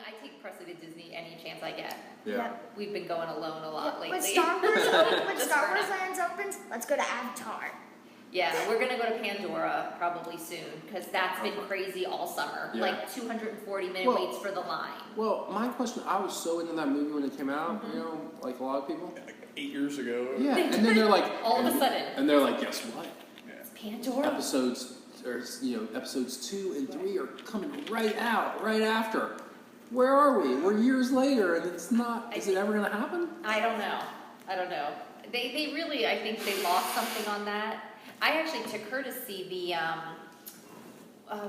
I take Presley to Disney any chance I get. Yeah. We've been going alone a lot lately. When Star Wars Lands opens, let's go to Avatar. Yeah, we're going to go to Pandora probably soon, because that's been crazy all summer. Yeah. Like 240-minute waits for the line. Well, my question, I was so into that movie when it came out, you know, like a lot of people. Like 8 years ago. Yeah, and then they're like... all of a sudden. And they're like, guess what? It's Pandora. Episodes 2 and 3 are coming right after. Where are we? We're years later, and it's not... Is it ever going to happen? I don't know. They really, I think they lost something on that. I actually took her to see the,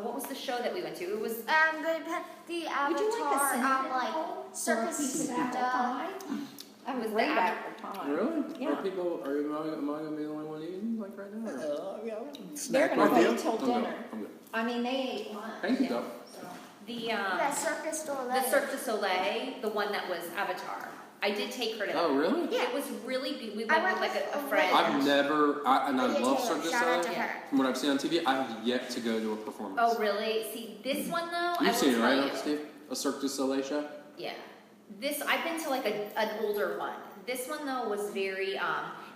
what was the show that we went to? It was... the Avatar, circus I was way back for time. Really? Yeah. Am I going to be the only one eating like right now? They're going to wait until I'm dinner. good. I mean, they ate lunch. Thank you, Doug. The Cirque du Soleil. the Cirque du Soleil, the one that was Avatar. I did take her to that. Oh, really? Yeah. It was really good. We went with like a friend. I've never, I love Cirque du Shout out to Soleil. her. From what I've seen on TV, I have yet to go to a performance. Oh, really? See, this one though, I You've will seen it, tell right, you. Steve? A Cirque du Soleil show? Yeah. I've been to like an older one. This one though was very,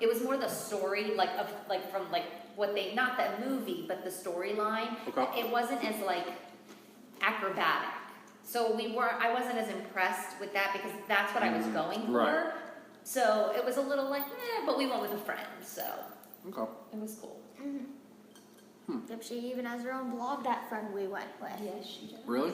it was more the story, from what they, not the movie, but the storyline. Okay. It wasn't as like acrobatic. So I wasn't as impressed with that because that's what I was going for. Right. So it was a little like, but we went with a friend, so Okay. it was cool. Yep, she even has her own blog, that friend we went with. Yes, she did. Really?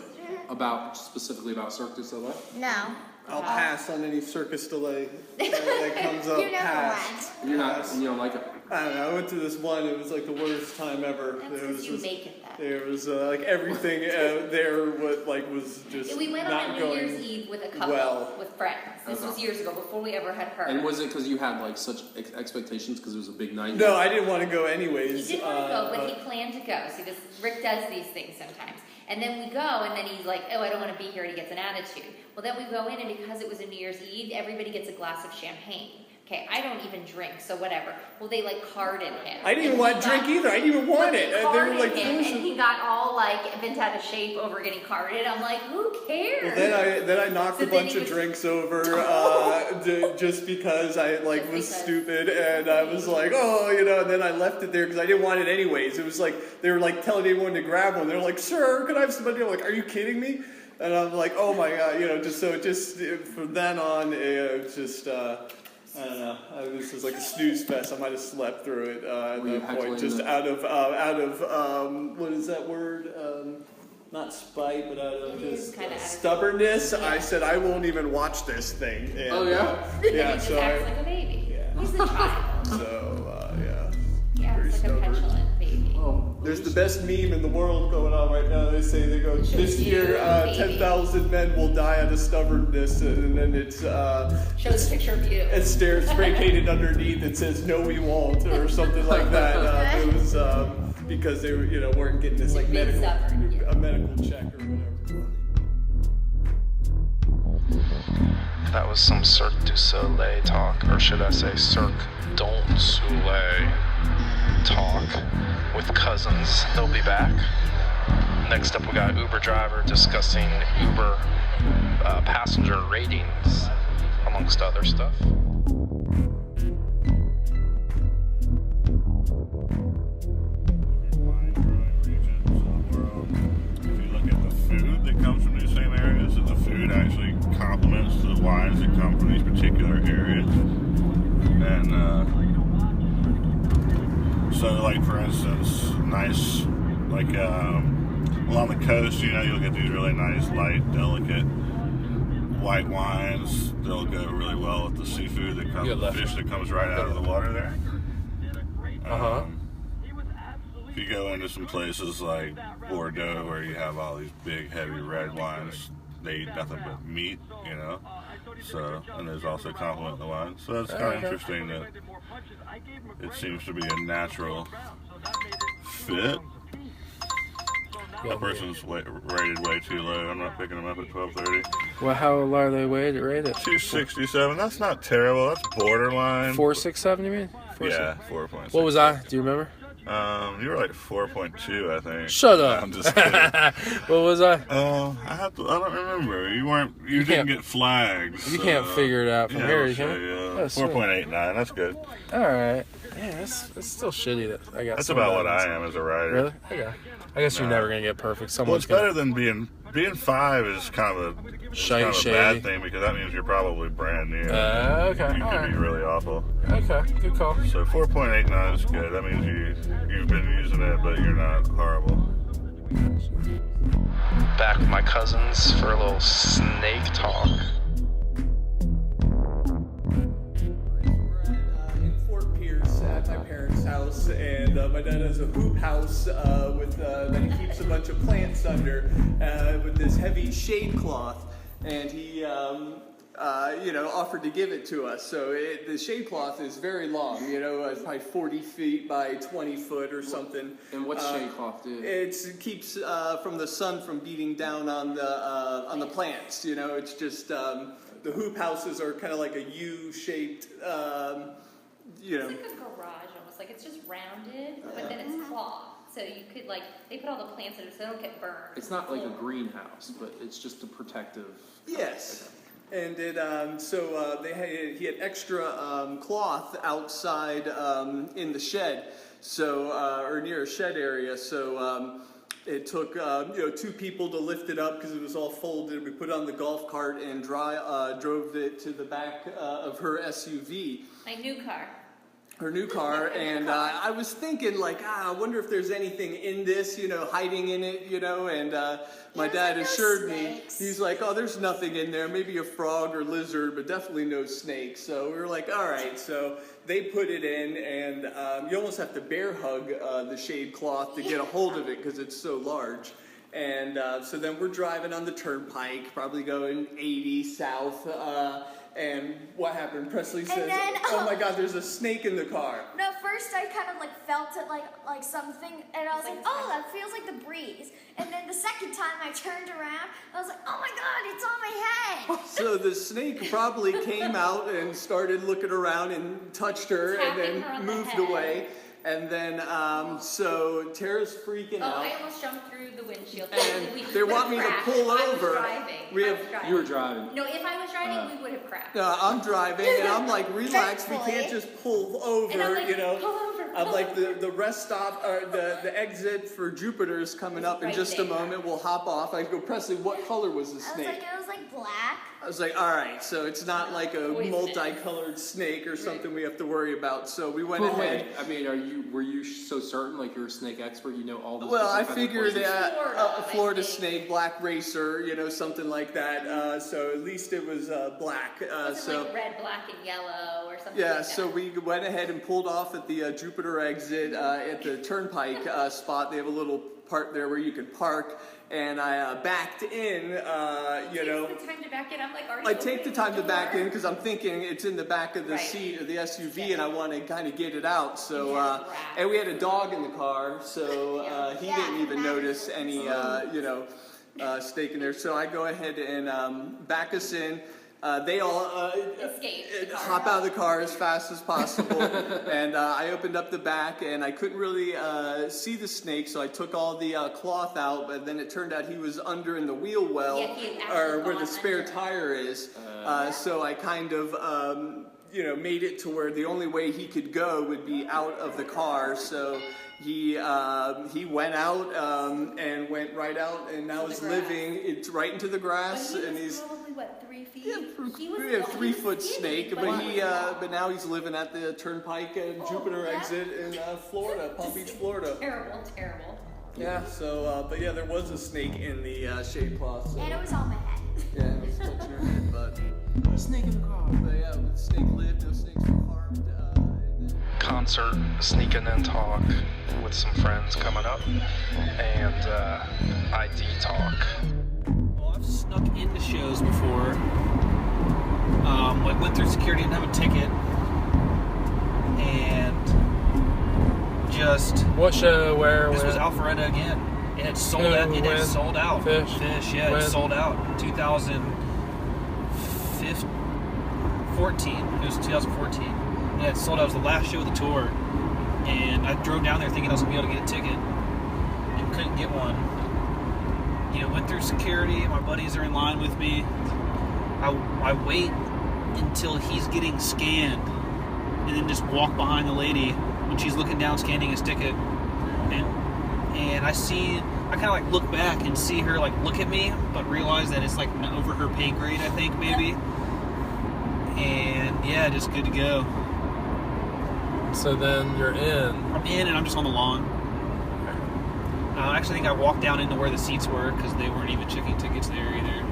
Specifically about Cirque du Soleil? No. I'll pass on any circus delay that comes up. You never Pass. went. You're not, you don't like it? I don't know. I went to this one. It was like the worst time ever. That's because you make it that. There was like everything there was just We went not on New going Year's Eve with a couple, well. with friends. This was years ago, before we ever had her. And was it because you had like such expectations because it was a big night? No, I didn't want to go He anyways. didn't want to go, but he planned to go. See, Rick does these things sometimes. And then we go, and then he's like, oh, I don't want to be here, and he gets an attitude. Well, then we go in, and because it was a New Year's Eve, everybody gets a glass of champagne. Okay, I don't even drink, so whatever. Well, they like carded him. I didn't even want to drink either. I didn't even want it. They They carded were like, him, and he got all like bent out of shape over getting carded. I'm like, who cares? Then I knocked So a then bunch he of was- drinks over just because I was stupid, and I was like, and then I left it there because I didn't want it anyways. It was like they were like telling everyone to grab one. They're like, "Sir, can I have somebody?" I'm like, "Are you kidding me?" And I'm like, "Oh my god," just from then on, it's just. I don't know. This was like a snooze fest. I might have slept through it at that point. Just out of what is that word? Not spite, but out of just stubbornness. I said I won't even watch this thing. And, Oh yeah. Yeah. He just So acts like a baby. Yeah. He's a child. So yeah. He acts like stubborn. a petulant baby. Oh, There's the best meme in the world going on right now. They say this year 10,000 men will die out of stubbornness, and then it's Shows a picture of you. it's spray painted underneath. It says "No, we won't" or something like that. It was because they weren't getting this like Being stubborn, yeah. a medical check or whatever. That was some Cirque du Soleil talk, or should I say Cirque du Soleil talk with cousins. They'll be back. Next up, we got Uber driver discussing Uber passenger ratings, amongst other stuff. Food that comes from these same areas, and the food actually complements the wines that come from these particular areas. And so, like for instance, nice, like along the coast, you'll get these really nice, light, delicate white wines. They'll go really well with the seafood that comes, the fish that comes right out of the water there. If you go into some places like Bordeaux, where you have all these big, heavy red wines, they eat nothing but meat, So, and there's also complement the wine. So it's kind of interesting that it seems to be a natural fit. That person's rated way too low. I'm not picking them up at 12:30. Well, how low are they rated? 267. That's not terrible. That's borderline. 467, you mean? Yeah, 4 points. What was I? Do you remember? You were like 4.2, I think. Shut up. I'm just kidding. What was I? I don't remember. You didn't get flags. You can't figure it out from here, you can? Yeah. Oh, sweet. 4.89, that's good. Alright. Yeah, that's still shitty that I got That's some about what buttons. I am as a rider. Really? Okay. I guess you're never gonna get perfect. Well, Someone's it's better than being 5 is kind of a shady. bad thing because that means you're probably brand new. Okay. You could be really awful. Okay, good call. So 4.89 is good. That means you've been using it, but you're not horrible. Back with my cousins for a little snake talk. In Fort Pierce at my parents' house, and my dad has a hoop house with that he keeps a bunch of plants under with this heavy shade cloth, and he offered to give it to us. So the shade cloth is very long, it's probably 40 feet by 20 foot or something. And what's shade cloth do? It keeps from the sun from beating down on the plants. It's just the hoop houses are kind of like a U-shaped. It's like a garage almost, like it's just rounded, but then it's cloth. So you could they put all the plants in it so they don't get burned. It's not like a greenhouse, but it's just a protective. Yes. And it he had extra cloth outside in the shed, or near a shed area. So it took 2 people to lift it up because it was all folded. We put it on the golf cart and drove it to the back of her SUV. My new car. Her new car, and I was thinking, I wonder if there's anything in this, hiding in it, and my dad assured me, he's like, oh, there's nothing in there, maybe a frog or lizard, but definitely no snake. So we were like, all right, so they put it in, and you almost have to bear hug the shade cloth to get a hold of it because it's so large. And so then we're driving on the turnpike, probably going 80 south, and what happened? Presley says, oh my God, there's a snake in the car. No, first I kind of felt it like something, and I was like, oh, that feels like the breeze. And then the second time I turned around, I was like, oh my God, it's on my head. So the snake probably came out and started looking around and touched her and then moved away. And then, so Tara's freaking out. I almost jumped through the windshield. And they want me to pull over. You were driving. No, if I was driving, we would have crashed. No, I'm driving, and I'm like, relax, we can't just pull over, And I'm like, pull over. I'm like, the rest stop, or the exit for Jupiter is coming up in just a moment. We'll hop off. I go, Presley, what color was the snake? It was like black. I was like, all right, so it's not like a multicolored snake or something we have to worry about. So we went ahead. I mean, were you so certain, like you're a snake expert, you know all this? Well, I figured that Florida snake, black racer, something like that. So at least it was black. So like red, black, and yellow or something. Yeah, like that. so we went ahead and pulled off at the Jupiter exit at the turnpike spot. They have a little part there where you could park. And I backed in, Take the time to back in. I'm like already. I take the time to back in because I'm thinking it's in the back of the seat of the SUV, and I want to kind of get it out. So, and we had a dog in the car, so he didn't even notice any, snake in there. So I go ahead and back us in. They all hop out of the car as fast as possible, and I opened up the back, and I couldn't really see the snake, so I took all the cloth out, but then it turned out he was under in the wheel well, or where the spare tire is, so I kind of, made it to where the only way he could go would be out of the car, so he went out and went right out, and now is living right into the grass, and he's probably what, 3 feet? Yeah, a 3-foot snake, but now he's living at the turnpike Jupiter exit in Florida, Palm Beach, Florida. Terrible. Yeah. So, but yeah, there was a snake in the shade cloth. So. And it was on my head. Yeah, it was touching your head, but a snake in the car. But yeah, the snake lived. No snakes were harmed. Concert, sneaking in talk with some friends coming up, and ID talk. Well, I've snuck into shows before. Went through security, didn't have a ticket, and just... What show, where, This when? was Alpharetta again. And it sold out. It had sold out. Fish, yeah, when? It sold out. 2014. It was 2014. Yeah, it sold out. It was the last show of the tour. And I drove down there thinking I was going to be able to get a ticket and couldn't get one. You know, went through security. My buddies are in line with me. I wait until he's getting scanned and then just walk behind the lady when she's looking down scanning his ticket. And I kind of like look back and see her like look at me, but realize that it's like over her pay grade, I think, maybe. And yeah, just good to go. So then you're in. I'm in and I'm just on the lawn. I actually think I walked down into where the seats were because they weren't even checking tickets there either. And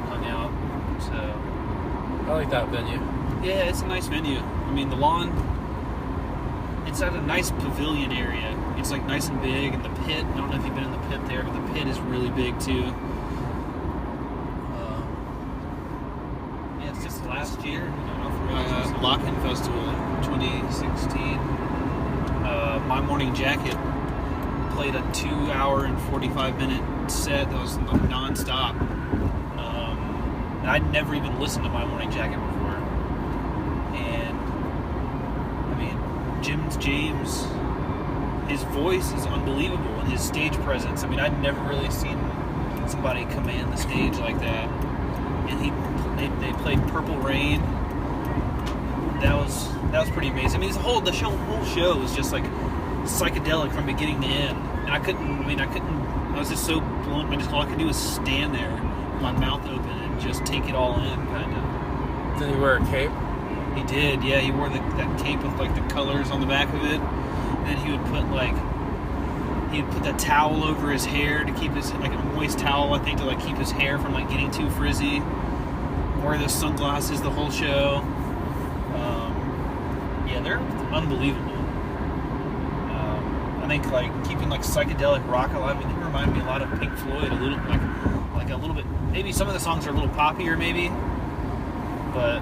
hung out. So I like that venue. yeah, it's a nice venue. I mean, the lawn, it's at a nice pavilion area. It's like nice and big, and the pit, I don't know if you've been in the pit there, but the pit is really big too. Yeah, it's just last year, Lock-In Festival in 2016. My Morning Jacket played a 2-hour and 45-minute set that was non-stop. And I'd never even listened to My Morning Jacket before. And, I mean, James, his voice is unbelievable, and his stage presence. I mean, I'd never really seen somebody command the stage like that. And they played Purple Rain. That was pretty amazing. I mean, the whole show was just like psychedelic from beginning to end. And I was just so blown. All I could do was stand there with my mouth open and just take it all in, kind of. Did he wear a cape? He did, yeah. He wore that cape with like the colors on the back of it. And then he would put that towel over his hair to keep his, like a moist towel, I think, to like keep his hair from like getting too frizzy. Wear those sunglasses the whole show. Yeah, they're unbelievable. I think like keeping like psychedelic rock alive. I mean, they remind me a lot of Pink Floyd, a little like a little bit. Maybe some of the songs are a little poppier, maybe, but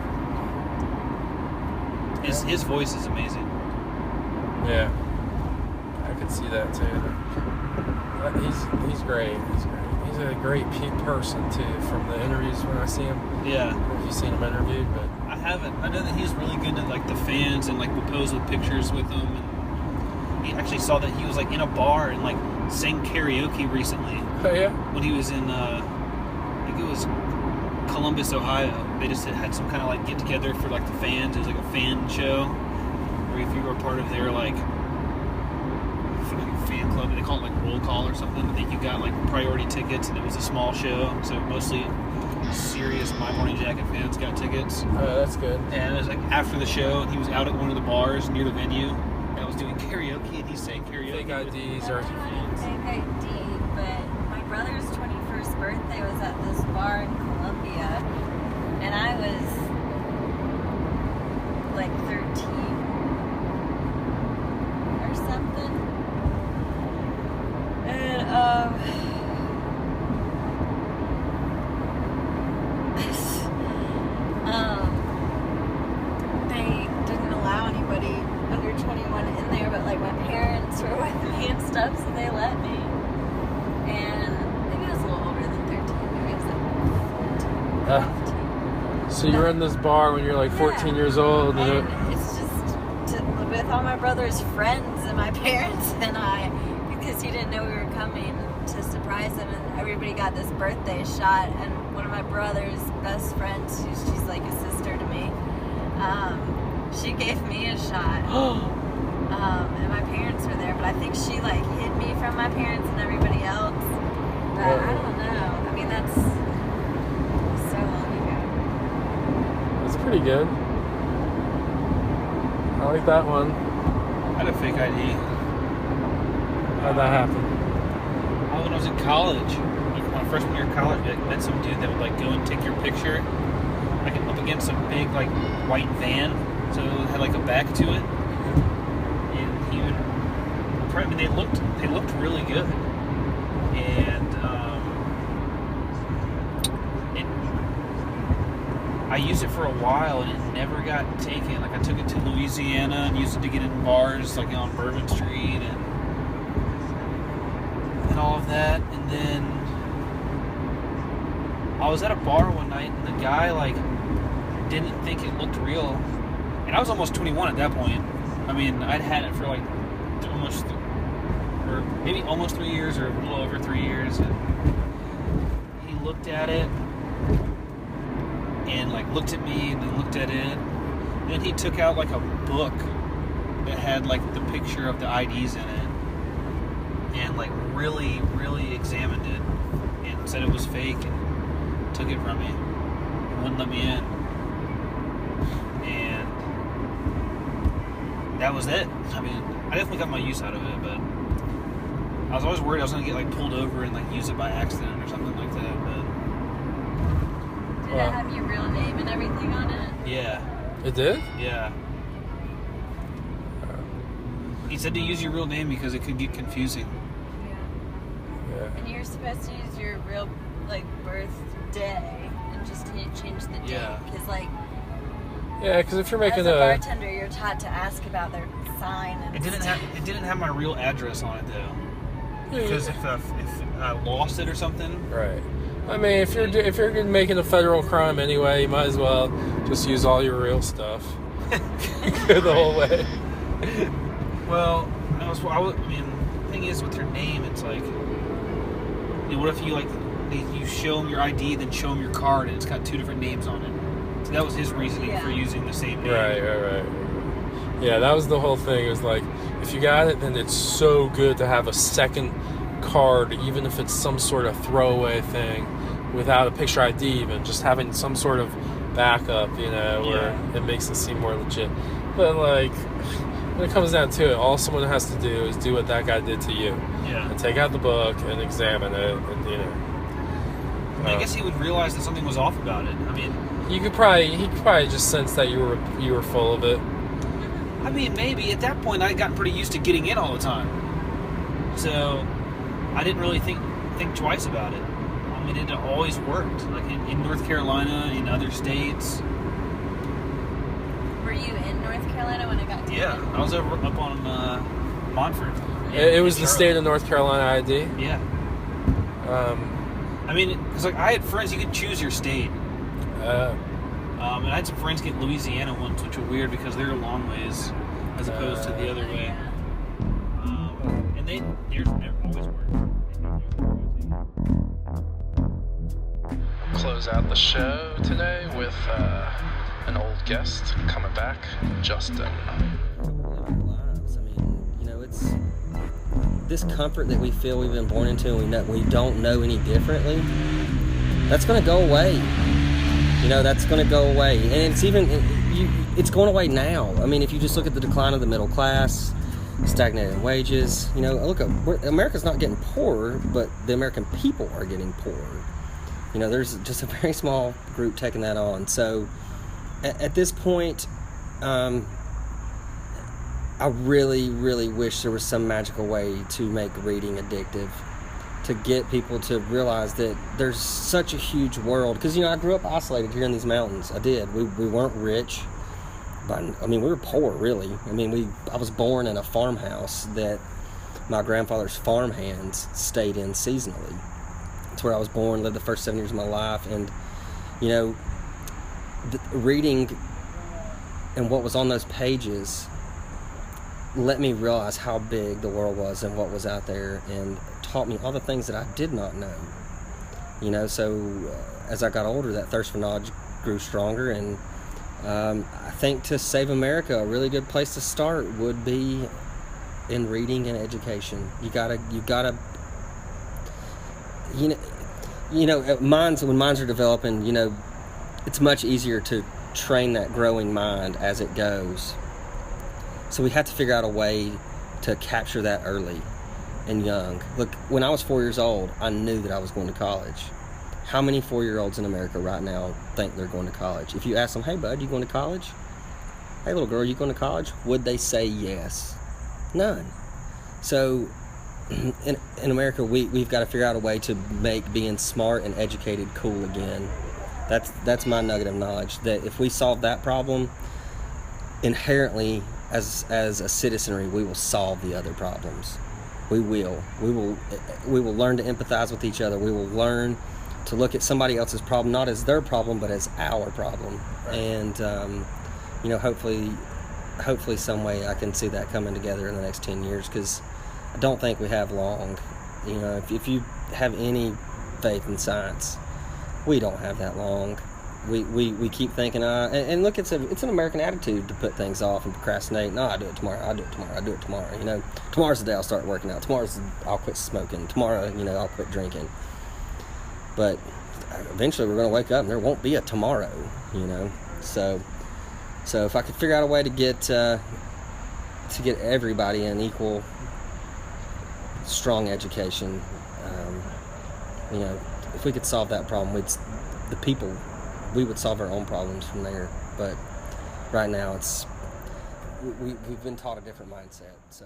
his voice is amazing. Yeah, I could see that too. He's great. He's a great person too. From the interviews when I see him. Yeah. I don't know if you've seen him interviewed, but I haven't. I know that he's really good to like the fans and like will pose with pictures with them. And he actually saw that he was like in a bar and like sang karaoke recently. oh yeah. When he was in, I think it was Columbus, Ohio. They just had some kind of like get together for like the fans. It was like a fan show, where if you were a part of their like fan club, they call it like roll call or something. I think you got like priority tickets, and it was a small show, so mostly serious My Morning Jacket fans got tickets. Oh, that's good. And it was like after the show, and he was out at one of the bars near the venue, and I was doing karaoke, and he sang karaoke. Fake IDs or Fake ID, but my brother's 21st birthday was at this bar in Columbia, and I was like 13 or something. And they didn't allow anybody under 21 in there, but like my parents were with me and stuff, so they let me. And maybe I was a little older than 13, maybe I was like 14, 15. So you were in this bar when you're like 14 years old. And it's just with all my brother's friends and my parents and I, because he didn't know we were coming to surprise him, and everybody got this birthday shot, and one of my brother's best friends, she's like a sister to me, she gave me a shot. And my parents were there, but I think she like hid me from my parents and everybody else. But I don't know. I mean, that's so long ago. That's pretty good. I like that one. I had a fake ID. How'd that happen? When I was in college, my freshman year of college, I met some dude that would like go and take your picture, like up against a big like white van, so it had like a back to it, and he would. I mean, they looked really good, and I used it for a while, and it never got taken. Like I took it to Louisiana and used it to get in bars, like on Bourbon Street and all of that. And then I was at a bar one night, and the guy like didn't think it looked real, and I was almost 21 at that point, I mean, I'd had it for like almost 3 years, or a little over 3 years. And he looked at it and like looked at me and then looked at it. Then he took out like a book that had like the picture of the IDs in it, and like really, really examined it and said it was fake and took it from me and wouldn't let me in. And that was it. I mean, I definitely got my use out of it, but I was always worried I was gonna get like pulled over and like use it by accident or something like that. But did it have your real name and everything on it? yeah. It did? Yeah. He said to use your real name because it could get confusing. Yeah. And you're supposed to use your real like birthday and just change the date. Yeah. Because like Yeah, because if you're making as a bartender, you're taught to ask about their sign and It didn't have my real address on it though. Because if I lost it or something. Right. I mean, if you're making a federal crime anyway, you might as well just use all your real stuff. Go the whole way. Well, I mean, the thing is with your name, it's like, what if you you show them your ID, then show them your card, and it's got 2 different names on it. So that was his reasoning for using the same name. Right. Yeah, that was the whole thing. It was like, if you got it, then it's so good to have a second card, even if it's some sort of throwaway thing, without a picture ID even, just having some sort of backup, where it makes it seem more legit. But like, when it comes down to it, all someone has to do is do what that guy did to you. Yeah. And take out the book and examine it, and I guess he would realize that something was off about it. I mean, he could probably just sense that you were full of it. I mean, maybe at that point I'd gotten pretty used to getting in all the time, so I didn't really think twice about it. I mean, it always worked. Like in North Carolina, in other states. Were you in North Carolina when it got taken? Yeah, I was up on Montford. It was the state of North Carolina ID. Yeah. I mean, because like I had friends, you could choose your state. And I had some friends get Louisiana ones, which were weird because they're a long ways as opposed to the other way. And theirs never always worked. Close out the show today with an old guest coming back, Justin. Lives. I mean, it's this comfort that we feel we've been born into, and we don't know any differently. That's going to go away. That's going to go away, and it's going away now. I mean, if you just look at the decline of the middle class, stagnating wages, look, America's not getting poorer, but the American people are getting poorer. There's just a very small group taking that on. So at this point, I really, really wish there was some magical way to make reading addictive, to get people to realize that there's such a huge world. Because, I grew up isolated here in these mountains. I did. We weren't rich. But, we were poor, really. I was born in a farmhouse that my grandfather's farm hands stayed in seasonally. It's where I was born, lived the first 7 years of my life. And, reading and what was on those pages let me realize how big the world was and what was out there, and taught me all the things that I did not know. So as I got older, that thirst for knowledge grew stronger, and I think to save America, a really good place to start would be in reading and education. You gotta minds, when minds are developing, it's much easier to train that growing mind as it goes. So we have to figure out a way to capture that early and young. Look, when I was 4 years old, I knew that I was going to college. How many 4-year-olds in America right now think they're going to college? If you ask them, hey bud, you going to college? Hey little girl, you going to college? Would they say yes? None. So in America, we've got to figure out a way to make being smart and educated cool again. That's my nugget of knowledge, that if we solve that problem, inherently as a citizenry, we will solve the other problems. We will learn to empathize with each other. We will learn to look at somebody else's problem not as their problem but as our problem. Right. And hopefully hopefully some way I can see that coming together in the next 10 years, because I don't think we have long. You know, if you have any faith in science, we don't have that long. We keep thinking, and look, it's an American attitude to put things off and procrastinate. No, I'll do it tomorrow. I'll do it tomorrow. I'll do it tomorrow. You know, tomorrow's the day I'll start working out. Tomorrow's I'll quit smoking. Tomorrow, you know, I'll quit drinking. But eventually, we're going to wake up and there won't be a tomorrow. You know, so if I could figure out a way to get everybody an equal, strong education, you know, if we could solve that problem, we would solve our own problems from there. But right now, we've been taught a different mindset. So.